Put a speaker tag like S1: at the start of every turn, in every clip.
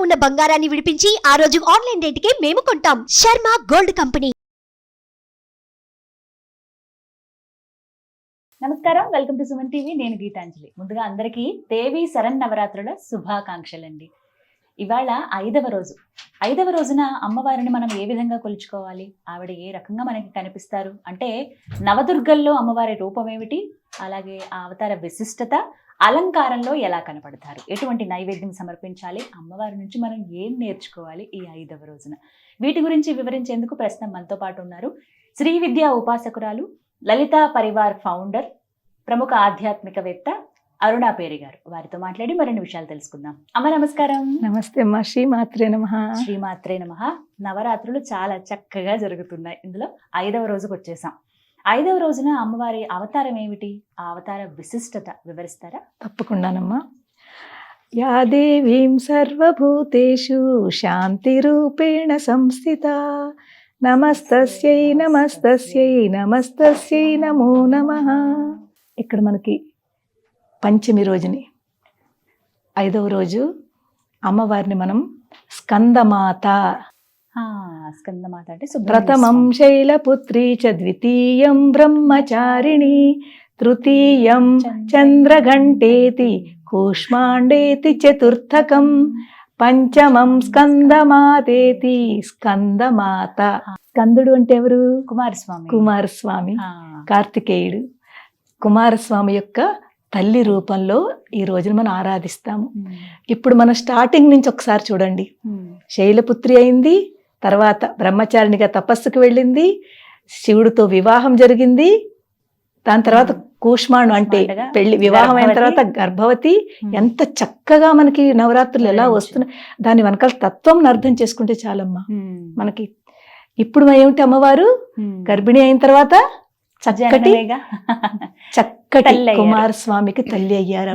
S1: ఉన్న బంగారాన్ని విడిపించి ఆ రోజు ఆన్లైన్ రేటుకే మేము కొంటాం. Sharma gold company.
S2: నమస్కారం, వెల్కమ్ టు సుమన్ టీవీ. నేను గీతాంజలి. ముందుగా అందరికీ దేవి శరన్నవరాత్రుల శుభాకాంక్షలండి. ఇవాళ 5వ రోజు. 5వ రోజున అమ్మవారిని మనం ఏ విధంగా కొలుచుకోవాలి, ఆవిడ ఏ రకంగా మనకి కనిపిస్తారు అంటే, నవదుర్గల్లో అమ్మవారి రూపం ఏమిటి, అలాగే ఆ అవతార విశిష్టత, అలంకారంలో ఎలా కనపడతారు, ఎటువంటి నైవేద్యం సమర్పించాలి, అమ్మవారి నుంచి మనం ఏం నేర్చుకోవాలి ఈ 5వ రోజున, వీటి గురించి వివరించేందుకు ప్రస్తుతం మనతో పాటు ఉన్నారు శ్రీ విద్యా ఉపాసకురాలు, లలితా పరివార్ ఫౌండర్, ప్రముఖ ఆధ్యాత్మికవేత్త అరుణా పేరి గారు. వారితో మాట్లాడి మరిన్ని విషయాలు తెలుసుకుందాం. అమ్మ నమస్కారం.
S3: నమస్తే అమ్మ. శ్రీమాత్రే నమః.
S2: శ్రీమాత్రే నమః. నవరాత్రులు చాలా చక్కగా జరుగుతున్నాయి. ఇందులో 5వ రోజుకు వచ్చేసాం. 5వ రోజున అమ్మవారి అవతారం ఏమిటి, ఆ అవతార విశిష్టత వివరిస్తారా?
S3: తప్పకుండానమ్మా. యా దేవీం సర్వభూతేషు శాంతిరూపేణ సంస్థిత నమస్తస్యై నమస్తస్యై నమస్తస్యై నమో నమః. ఇక్కడ మనకి పంచమి రోజుని 5వ రోజు అమ్మవారిని మనం స్కందమాత,
S2: స్కందమాత అంటే
S3: ప్రథమం శైలపుత్రీ చ ద్వితీయం బ్రహ్మచారిణి తృతీయం చంద్రఘంటేతి కూష్మాండేతి చతుర్థకం పంచమం స్కందమాతేతి స్కందమాత. స్కందుడు అంటే ఎవరు?
S2: కుమారస్వామి.
S3: కుమారస్వామి, కార్తికేయుడు. కుమారస్వామి యొక్క తల్లి రూపంలో ఈ రోజున మనం ఆరాధిస్తాము. ఇప్పుడు మన స్టార్టింగ్ నుంచి ఒకసారి చూడండి. శైలపుత్రి అయింది, తర్వాత బ్రహ్మచారిణిగా తపస్సుకు వెళ్ళింది, శివుడితో వివాహం జరిగింది, దాని తర్వాత కూష్మాండు అంటే పెళ్లి, వివాహం అయిన తర్వాత గర్భవతి. ఎంత చక్కగా మనకి నవరాత్రులు ఎలా వస్తున్నాయి, దాని వెనకాల తత్వం అర్థం చేసుకుంటే చాలమ్మా మనకి. ఇప్పుడు ఏమిటి, అమ్మవారు గర్భిణి అయిన తర్వాత చక్కటి కుమారస్వామికి తల్లి అయ్యారు.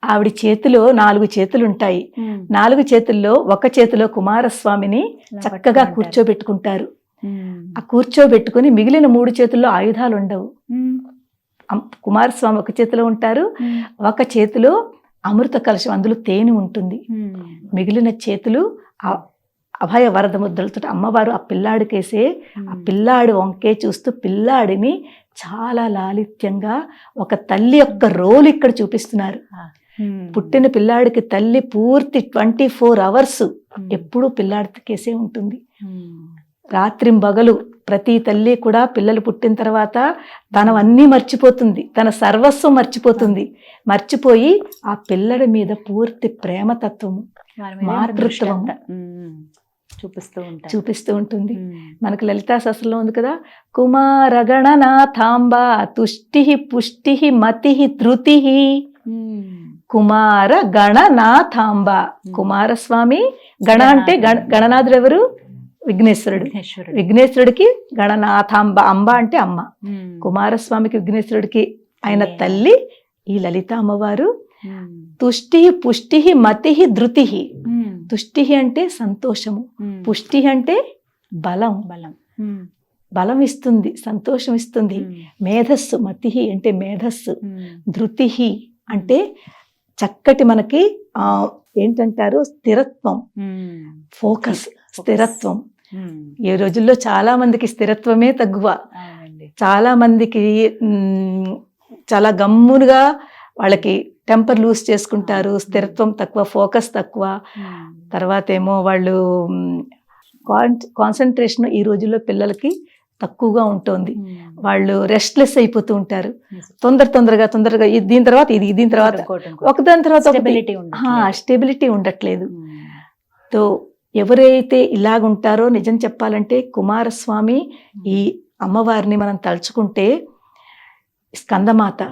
S3: ఆవిడ చేతిలో 4 చేతులు ఉంటాయి. 4 చేతుల్లో ఒక చేతిలో కుమారస్వామిని చక్కగా కూర్చోబెట్టుకుంటారు. ఆ కూర్చోబెట్టుకుని మిగిలిన 3 చేతుల్లో ఆయుధాలు ఉండవు. కుమారస్వామి ఒక చేతిలో ఉంటారు, ఒక చేతిలో అమృత కలశం, అందులో తేనె ఉంటుంది. మిగిలిన చేతులు అభయ వరద ముద్రలతో అమ్మవారు ఆ పిల్లాడికేసే, ఆ పిల్లాడి వంకే చూస్తూ పిల్లాడిని చాలా లాలిత్యంగా ఒక తల్లి యొక్క రోల్ ఇక్కడ చూపిస్తున్నారు. పుట్టిన పిల్లాడికి తల్లి పూర్తి 24 అవర్స్ ఎప్పుడూ పిల్లాడికేసే ఉంటుంది. రాత్రింబగలు ప్రతి తల్లి కూడా పిల్లలు పుట్టిన తర్వాత తనవన్నీ మర్చిపోతుంది, తన సర్వస్వం మర్చిపోతుంది. మర్చిపోయి ఆ పిల్లడి మీద పూర్తి ప్రేమతత్వము, మాతృత్వం చూపిస్తూ ఉంటుంది. మనకు లలితా సహస్రంలో ఉంది కదా, కుమారగణనాథాంబ తుష్టి పుష్టి మతి ధృతి. కుమార గణనాథాంబ, కుమారస్వామి. గణ అంటే గణనాథుడు ఎవరు? విఘ్నేశ్వరుడు. విఘ్నేశ్వరుడికి గణనాథాంబ, అంబ అంటే అమ్మ. కుమారస్వామికి విఘ్నేశ్వరుడికి ఆయన తల్లి ఈ లలిత అమ్మవారు. తుష్టి పుష్టి మతి ధృతి. తుష్టి అంటే సంతోషము, పుష్టి అంటే బలం, బలం ఇస్తుంది, సంతోషం ఇస్తుంది. మేధస్సు, మతి అంటే మేధస్సు. ధృతి అంటే చక్కటి మనకి ఏంటంటారు, స్థిరత్వం, ఫోకస్, స్థిరత్వం. ఈ రోజుల్లో చాలా మందికి స్థిరత్వమే తక్కువ. చాలా మందికి చాలా గమ్మునుగా వాళ్ళకి టెంపర్ లూజ్ చేసుకుంటారు, స్థిరత్వం తక్కువ, ఫోకస్ తక్కువ. తర్వాత ఏమో వాళ్ళు కాన్సన్ట్రేషన్ ఈ రోజుల్లో పిల్లలకి తక్కువగా ఉంటుంది. వాళ్ళు రెస్ట్లెస్ అయిపోతూ ఉంటారు. తొందరగా దీని తర్వాత ఇది, దీని తర్వాత ఒకదాని తర్వాత స్టెబిలిటీ ఉండట్లేదు. తో ఎవరైతే ఇలాగుంటారో, నిజం చెప్పాలంటే కుమారస్వామి ఈ అమ్మవారిని మనం తలుచుకుంటే, స్కందమాత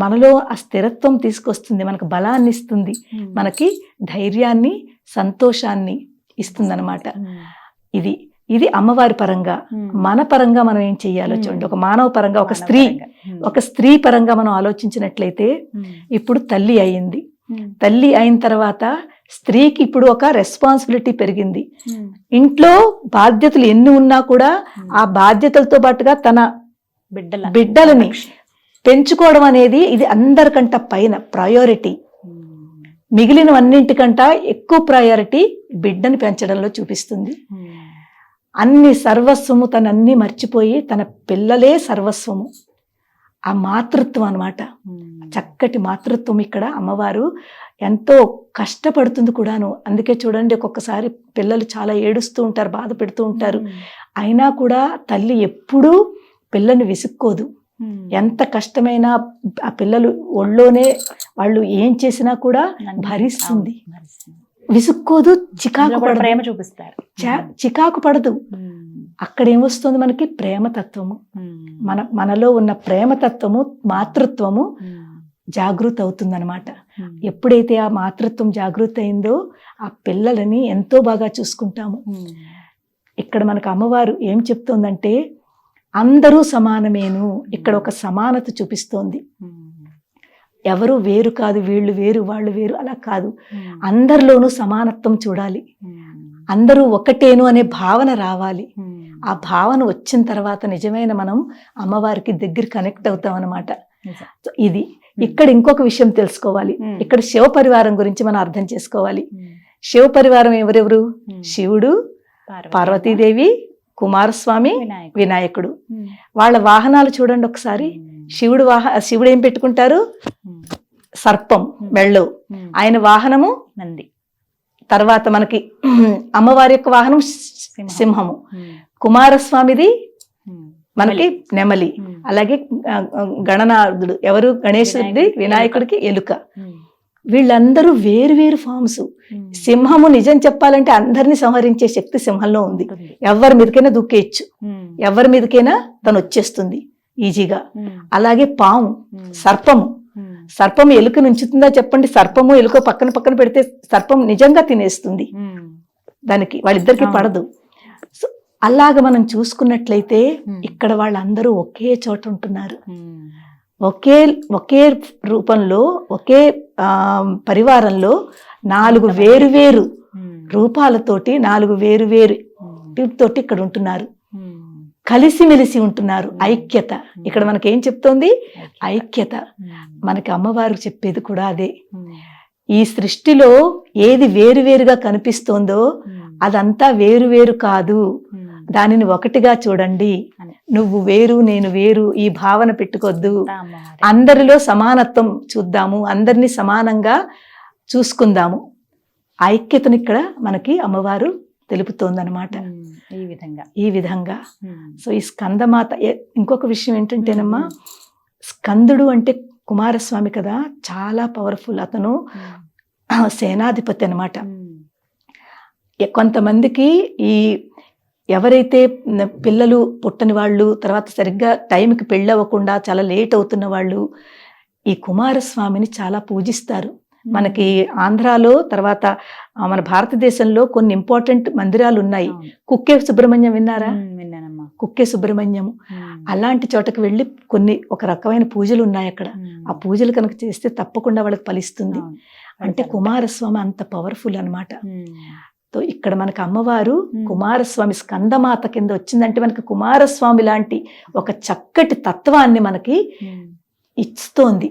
S3: మనలో ఆ స్థిరత్వం తీసుకొస్తుంది, మనకు బలాన్ని ఇస్తుంది, మనకి ధైర్యాన్ని, సంతోషాన్ని ఇస్తుంది అనమాట. ఇది అమ్మవారి పరంగా. మన పరంగా మనం ఏం చెయ్యాలో చూడండి. ఒక మానవ పరంగా, ఒక స్త్రీ పరంగా మనం ఆలోచించినట్లయితే, ఇప్పుడు తల్లి అయింది. తల్లి అయిన తర్వాత స్త్రీకి ఇప్పుడు ఒక రెస్పాన్సిబిలిటీ పెరిగింది. ఇంట్లో బాధ్యతలు ఎన్ని ఉన్నా కూడా ఆ బాధ్యతలతో పాటుగా తన బిడ్డలని పెంచుకోవడం అనేది ఇది అందరికంట పైన ప్రయారిటీ. మిగిలినవన్నింటికంట ఎక్కువ ప్రయారిటీ బిడ్డని పెంచడంలో చూపిస్తుంది. అన్ని సర్వస్వము తనన్నీ మర్చిపోయి తన పిల్లలే సర్వస్వము. ఆ మాతృత్వం అన్నమాట. చక్కటి మాతృత్వం ఇక్కడ అమ్మవారు ఎంతో కష్టపడుతుంది కూడాను. అందుకే చూడండి, ఒక్కొక్కసారి పిల్లలు చాలా ఏడుస్తూ ఉంటారు, బాధ పెడుతూ ఉంటారు. అయినా కూడా తల్లి ఎప్పుడూ పిల్లల్ని విసుక్కోదు. ఎంత కష్టమైనా ఆ పిల్లలు ఒళ్ళోనే వాళ్ళు ఏం చేసినా కూడా భరిస్తుంది, విసుక్కోదు, చికాకు పడదు,
S2: ప్రేమ చూపిస్తారు,
S3: చికాకు పడదు. అక్కడ ఏమొస్తుంది మనకి? ప్రేమతత్వము. మనలో ఉన్న ప్రేమతత్వము, మాతృత్వము జాగృతి అవుతుందన్నమాట. ఎప్పుడైతే ఆ మాతృత్వం జాగృతి అయిందో ఆ పిల్లలని ఎంతో బాగా చూసుకుంటాము. ఇక్కడ మనకు అమ్మవారు ఏం చెప్తోందంటే అందరూ సమానమేను. ఇక్కడ ఒక సమానత చూపిస్తోంది. ఎవరు వేరు కాదు, వీళ్ళు వేరు వాళ్ళు వేరు అలా కాదు. అందరిలోనూ సమానత్వం చూడాలి, అందరూ ఒకటేను అనే భావన రావాలి. ఆ భావన వచ్చిన తర్వాత నిజమైన మనం అమ్మవారికి దగ్గర కనెక్ట్ అవుతాం అన్నమాట. ఇది ఇక్కడ ఇంకొక విషయం తెలుసుకోవాలి. ఇక్కడ శివ పరివారం గురించి మనం అర్థం చేసుకోవాలి. శివ పరివారం ఎవరెవరు? శివుడు, పార్వతీదేవి, కుమారస్వామి, వినాయకుడు. వాళ్ళ వాహనాలు చూడండి ఒకసారి. శివుడు ఏం పెట్టుకుంటారు? సర్పం మెళ్ళో. ఆయన వాహనము
S2: నంది.
S3: తర్వాత మనకి అమ్మవారి యొక్క వాహనం సింహము. కుమారస్వామిది మనకి నెమలి. అలాగే గణనాథుడు ఎవరు? గణేశుడి, వినాయకుడికి ఎలుక. వీళ్ళందరూ వేరు వేరు ఫామ్స్. సింహము నిజం చెప్పాలంటే అందరినీ సంహరించే శక్తి సింహంలో ఉంది. ఎవరి మీదకైనా దూకేయచ్చు, ఎవరి మీదకైనా తను వచ్చేస్తుంది ఈజీగా. అలాగే పాము, సర్పము ఎలుక నుంచుతుందా చెప్పండి? సర్పము ఎలుక పక్కన పక్కన పెడితే సర్పం నిజంగా తినేస్తుంది, దానికి వాళ్ళిద్దరికి పడదు. సో అలాగ మనం చూసుకున్నట్లయితే ఇక్కడ వాళ్ళందరూ ఒకే చోట ఉంటున్నారు. ఒకే రూపంలో, ఒకే పరివారంలో 4 వేరు వేరు రూపాలతోటి, 4 వేరు వేరు తోటి ఇక్కడ ఉంటున్నారు. కలిసిమెలిసి ఉంటున్నారు. ఐక్యత. ఇక్కడ మనకేం చెప్తోంది? ఐక్యత. మనకి అమ్మవారు చెప్పేది కూడా అదే. ఈ సృష్టిలో ఏది వేరువేరుగా కనిపిస్తోందో అదంతా వేరు కాదు, దానిని ఒకటిగా చూడండి. నువ్వు వేరు, నేను వేరు, ఈ భావన పెట్టుకోద్దు. అందరిలో సమానత్వం చూద్దాము, అందరినీ సమానంగా చూసుకుందాము. ఐక్యతను ఇక్కడ మనకి అమ్మవారు తెలుపుతోందనమాట. ఈ విధంగా సో ఈ స్కందమాత. ఇంకొక విషయం ఏంటంటేనమ్మా, స్కందుడు అంటే కుమారస్వామి కదా, చాలా పవర్ఫుల్. అతను సేనాధిపతి అన్నమాట. కొంతమందికి ఈ ఎవరైతే పిల్లలు పుట్టని వాళ్ళు, తర్వాత సరిగ్గా టైంకి పెళ్ళవ్వకుండా చాలా లేట్ అవుతున్న వాళ్ళు ఈ కుమారస్వామిని చాలా పూజిస్తారు. మనకి ఆంధ్రాలో, తర్వాత మన భారతదేశంలో కొన్ని ఇంపార్టెంట్ మందిరాలు ఉన్నాయి. కుక్కే సుబ్రహ్మణ్యం విన్నారా? కుక్కే సుబ్రహ్మణ్యం. అలాంటి చోటకి వెళ్ళి ఒక రకమైన పూజలు ఉన్నాయి అక్కడ. ఆ పూజలు కనుక చేస్తే తప్పకుండా వాళ్ళకి ఫలిస్తుంది. అంటే కుమారస్వామి అంత పవర్ఫుల్ అన్నమాట. సో ఇక్కడ మనకు అమ్మవారు కుమారస్వామి స్కందమాత కింద వచ్చిందంటే మనకి కుమారస్వామి లాంటి ఒక చక్కటి తత్వాన్ని మనకి ఇస్తోంది.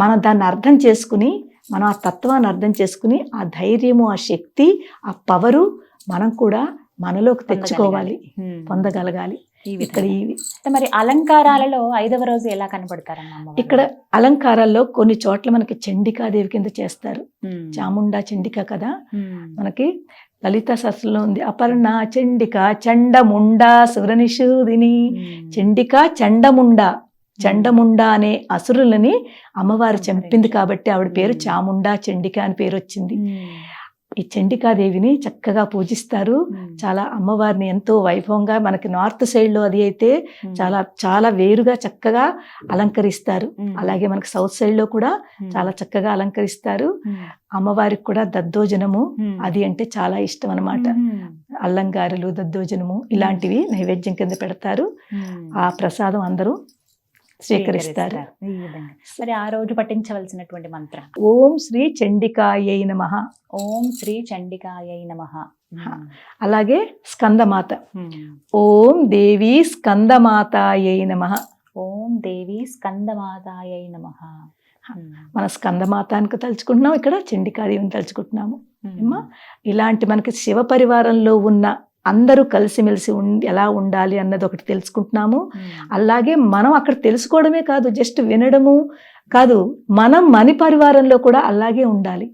S3: మనం దాన్ని అర్థం చేసుకుని, మనం ఆ తత్వాన్ని అర్థం చేసుకుని, ఆ ధైర్యము, ఆ శక్తి, ఆ పవరు మనం కూడా మనలోకి తెచ్చుకోవాలి, పొందగలగాలి. ఇక్కడ
S2: మరి అలంకారాలలో 5వ రోజు ఎలా కనబడతారన్న?
S3: ఇక్కడ అలంకారాల్లో కొన్ని చోట్ల మనకి చండికాదేవి కింద చేస్తారు. చాముండా చండిక కదా మనకి లలితా శాస్త్రంలో ఉంది. అపర్ణ చండిక చండముండా సురనిషూదిని. చండిక చండముండా అనే అసురులని అమ్మవారు చంపింది కాబట్టి ఆవిడ పేరు చాముండా చండిక అని పేరు వచ్చింది. ఈ చండికాదేవిని చక్కగా పూజిస్తారు. చాలా అమ్మవారిని ఎంతో వైభవంగా, మనకి నార్త్ సైడ్ లో అది అయితే చాలా చాలా వేరుగా చక్కగా అలంకరిస్తారు. అలాగే మనకి సౌత్ సైడ్ లో కూడా చాలా చక్కగా అలంకరిస్తారు. అమ్మవారికి కూడా దద్దోజనము అది అంటే చాలా ఇష్టం అన్నమాట. అల్లంగారులు, దద్దోజనము ఇలాంటివి నైవేద్యం కింద పెడతారు. ఆ ప్రసాదం అందరూ స్వీకరిస్తారు.
S2: మరి ఆ రోజు పఠించవలసినటువంటి మంత్రం
S3: ఓం శ్రీ చండికాయై నమః.
S2: ఓం శ్రీ చండికాయై నమః.
S3: అలాగే స్కందమాత. ఓం దేవి స్కందమాతాయై నమః.
S2: ఓం దేవి స్కందమాతాయై నమః.
S3: మన స్కందమాతానికి తలుచుకుంటున్నాం, ఇక్కడ చండికాదేవిని తలుచుకుంటున్నాము. ఏమ్మా, ఇలాంటి మనకి శివ పరివారంలో ఉన్న అందరూ కలిసిమెలిసి ఎలా ఉండాలి అన్నది ఒకటి తెలుసుకుంటున్నాము. అలాగే మనం అక్కడ తెలుసుకోవడమే కాదు, జస్ట్ వినడము కాదు, మనం మన పరివారంలో కూడా అలాగే ఉండాలి,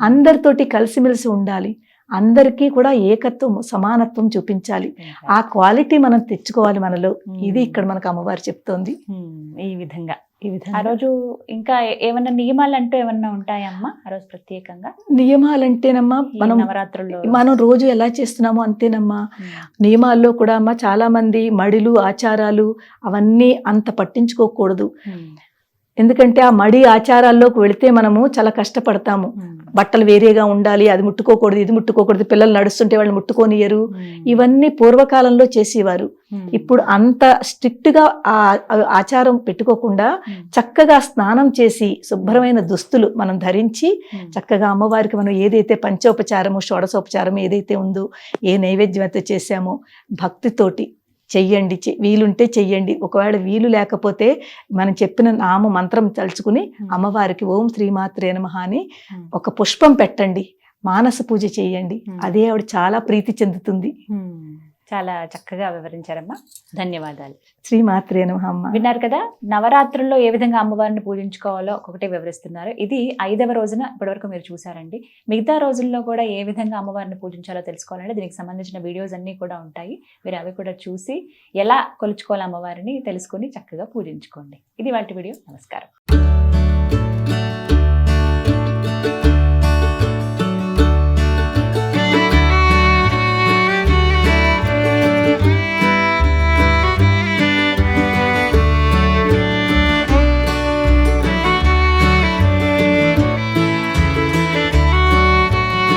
S3: అందరితోటి కలిసిమెలిసి ఉండాలి, అందరికీ కూడా ఏకత్వం సమానత్వం చూపించాలి. ఆ క్వాలిటీ మనం తెచ్చుకోవాలి మనలో. ఇది ఇక్కడ మనకు అమ్మవారు చెప్తోంది.
S2: ఈ విధంగా ఆ రోజు ఇంకా ఏమన్నా నియమాలు అంటూ ఏమన్నా ఉంటాయమ్మా ఆ రోజు ప్రత్యేకంగా?
S3: నియమాలంటేనమ్మా మనం
S2: నవరాత్రుల్లో
S3: మనం రోజు ఎలా చేస్తున్నామో అంతేనమ్మా. నియమాల్లో కూడా అమ్మా చాలా మంది మడిలు ఆచారాలు అవన్నీ అంత పట్టించుకోకూడదు. ఎందుకంటే ఆ మడి ఆచారాల్లోకి వెళితే మనము చాలా కష్టపడతాము. బట్టలు వేరేగా ఉండాలి, అది ముట్టుకోకూడదు, ఇది ముట్టుకోకూడదు, పిల్లలు నడుస్తుంటే వాళ్ళు ముట్టుకోనియరు, ఇవన్నీ పూర్వకాలంలో చేసేవారు. ఇప్పుడు అంత స్ట్రిక్ట్ గా ఆ ఆచారం పెట్టుకోకుండా చక్కగా స్నానం చేసి శుభ్రమైన దుస్తులు మనం ధరించి చక్కగా అమ్మవారికి మనం ఏదైతే పంచోపచారము షోడశోపచారము ఏదైతే ఉందో, ఏ నైవేద్యం అయితే చేశామో భక్తితోటి చెయ్యండి, వీలుంటే చెయ్యండి. ఒకవేళ వీలు లేకపోతే మనం చెప్పిన నామ మంత్రం తలుచుకుని అమ్మవారికి ఓం శ్రీమాత్రే నమః అని ఒక పుష్పం పెట్టండి, మానస పూజ చేయండి. అదే ఆవిడ చాలా ప్రీతి చెందుతుంది.
S2: చాలా చక్కగా వివరించారమ్మా, ధన్యవాదాలు.
S3: శ్రీమాత్రే నమః. అమ్మ
S2: విన్నారు కదా, నవరాత్రుల్లో ఏ విధంగా అమ్మవారిని పూజించుకోవాలో ఒక్కొక్కటే వివరిస్తున్నారు. ఇది 5వ రోజున ఇప్పటివరకు మీరు చూసారండి. మిగతా రోజుల్లో కూడా ఏ విధంగా అమ్మవారిని పూజించాలో తెలుసుకోవాలంటే దీనికి సంబంధించిన వీడియోస్ అన్నీ కూడా ఉంటాయి. మీరు అవి కూడా చూసి ఎలా కొలుచుకోవాలి అమ్మవారిని తెలుసుకొని చక్కగా పూజించుకోండి. ఇది వాటి వీడియో. నమస్కారం.